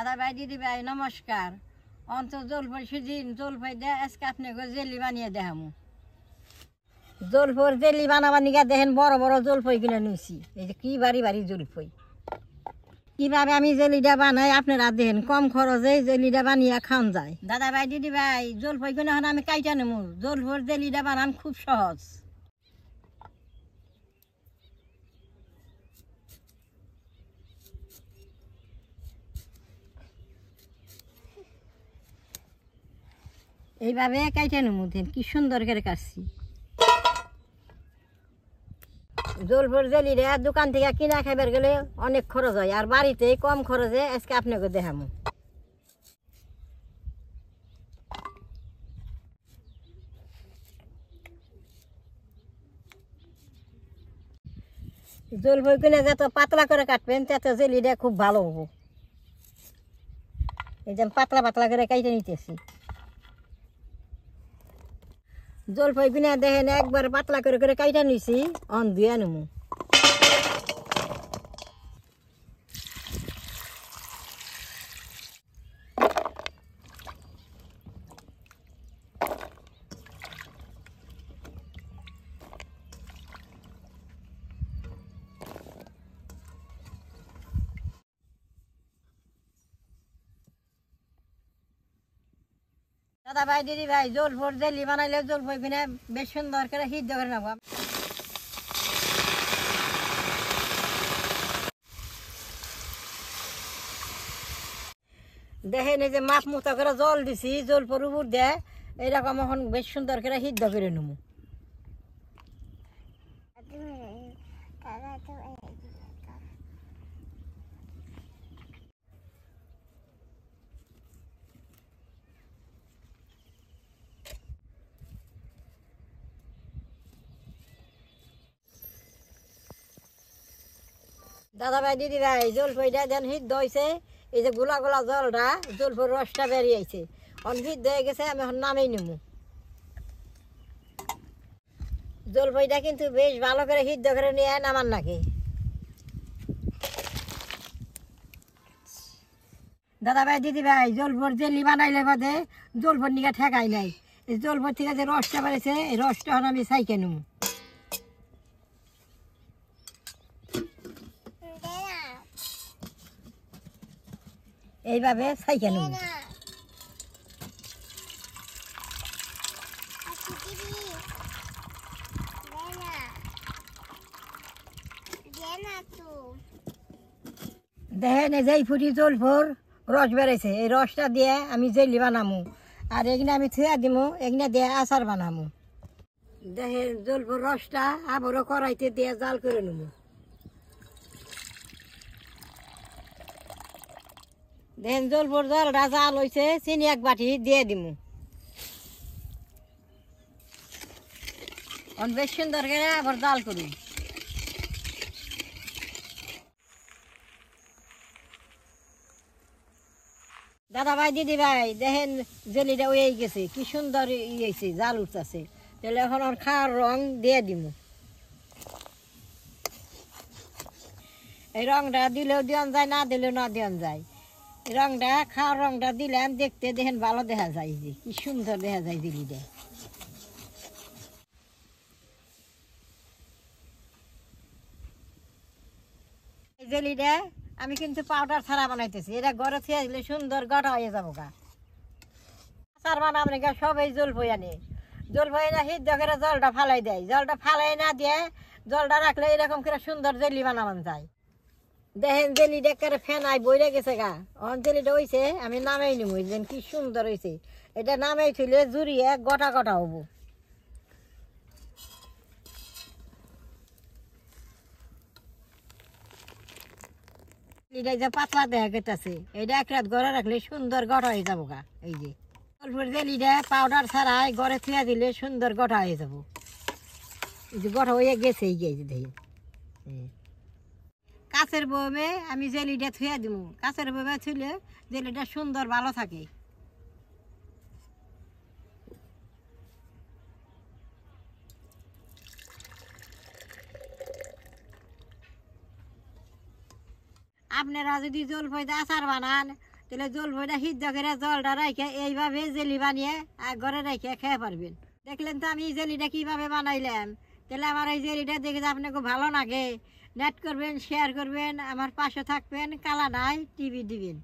দাদা ভাই দিদি ভাই নমস্কার। অন্ত জলফই সিজিন জলফই দে আজকে আপনাকে জেলি বানিয়ে দেখামু। জলফর জেলি বানাবার নিকা দেখেন বড় বড় জলফই কিনে নিয়েছি। এই যে কি বাড়ি বাড়ি জলফই। কিভাবে আমি জেলিটা বানাই আপনারা দেখেন, কম খরচে জেলিটা বানিয়ে খাওয়া যায়। দাদা ভাই দিদি ভাই জলফই কিনে এখন আমি কাইটা নেবো। জলফর জেলিটা বানান খুব সহজ। এইভাবে কাইটা নেবো, কি সুন্দর করে কাটছি। জলফর জেলিটা দোকান থেকে কিনা খাবার গেলে অনেক খরচ হয়, আর বাড়িতে কম খরচে আজকে আপনাকে দেখামো। জলফই কিনে যত পাতলা করে কাটবেন তত জেলিটা খুব ভালো হবো। এই যে পাতলা পাতলা করে কাইটে নিতেছি। জলফই কিনে দেখেন একবার পাতলা করে করে কাইটা নিছি, অন ধুয়ে নেবো। দাদা ভাই দিদি ভাই জলফর জেলি বানাইলে জলফই কিনে বেশ সুন্দর করে সিদ্ধ করে নেব। দেখেন এই যে মাপ মতো করে জল দিছি, জলফর উপর দিয়ে এইরকম এখন বেশ সুন্দর করে সিদ্ধ করে নেব। দাদা ভাই দিদি ভাই জলফইটা দেন সিদ্ধ হয়েছে। এই যে গোলা গোলা জলটা জলফর রসটা বেরিয়েছে, অন সিদ্ধ হয়ে গেছে। আমি এখন নামেই নেব। জলফইটা কিন্তু বেশ ভালো করে সিদ্ধ করে নিয়ে নামান নাকি। দাদা ভাই দিদি ভাই জলফর জেলি বানাইলে বাদে জলফর নিকা ঠেকাই নাই। এই জলফর থেকে যে রসটা বেড়েছে এই রসটা এখন আমি সাইকে নেব। এইভাবে সাইকে নেব। দেখেন এই যে ফুটি জলফর রস বেড়েছে, এই রসটা দিয়ে আমি জেলি বানামু। আর এখানে আমি থুয়া দিমু, এখানে দিয়ে আচার বানামু। দেখেন জলফর রসটা আবারও কড়াইতে দিয়ে জাল করে নেব। দেখেন জলফর জলটা জাল হয়েছে, চিনি এক বাটি দিয়ে দিমু। বেশ সুন্দর করে আবার জাল করি। দাদা ভাই দিদি ভাই দেখেন জেলিটা হয়ে গেছে, কি সুন্দর ইয়েছে, জাল উঠতেছে। তাহলে এখন আর খাওয়ার রং দিয়ে দিব। এই রংটা দিলেও দেওয়া যায়, না দিলেও না দেওয়া যায়। এই রংটা খাওয়ার রংটা দিলেন দেখতে দেখেন ভালো দেখা যায়, যে কি সুন্দর দেখা যায় জেলিটা। এই জেলিটা আমি কিন্তু পাউডার ছাড়া বানাইতেছি। এটা ঘরে থেকে দিলে সুন্দর গড়া হয়ে যাবো গা। আচার বানাম রেখা সব এই জলফই আনে। জলফই না সিদ্ধ করে জলটা ফালাই দেয়, জলটা ফালাই না দিয়ে জলটা রাখলে এরকম করে সুন্দর জেলি বানাবান যায়। দেখেন জেলিটা করে ফেনাই বইরে গেছে গা। অন জেলিটা হয়েছে আমি নামেই নিব। দেখেন কি সুন্দর হয়েছে। এটা নামেই থইলে জুড়িয়ে গোটা গোটা হবো। এটা যে পাতলা দেখা গেছে, এটা এক রাত ঘরে রাখলে সুন্দর গড়া হয়ে যাবো গা। এই যে জলফর জেলিটা পাউডার ছাড়াই ঘরে থুয়া দিলে সুন্দর গড়া হয়ে যাবো। এই যে গড়া হয়ে গেছে, এই যে দেখি কাছের বউমে আমি জেলিটা থুয়া দিব। কাছের বউমে থুলে জেলিটা সুন্দর ভালো থাকে। আপনারা যদি জলফই আচার বানান তাহলে জল ভইটা সিদ্ধ করে জলটা রাখে এইভাবে জেলি বানিয়ে আর ঘরে রেখে খেয়ে পারবেন। দেখলেন তো আমি জেলিটা কিভাবে বানাইলাম। তাহলে আমার এই জেলিটা দেখে যে আপনাকে ভালো লাগে, নেট করবেন, শেয়ার করবেন, আমার পাশে থাকবেন, কালা নাই টিভি দিবেন।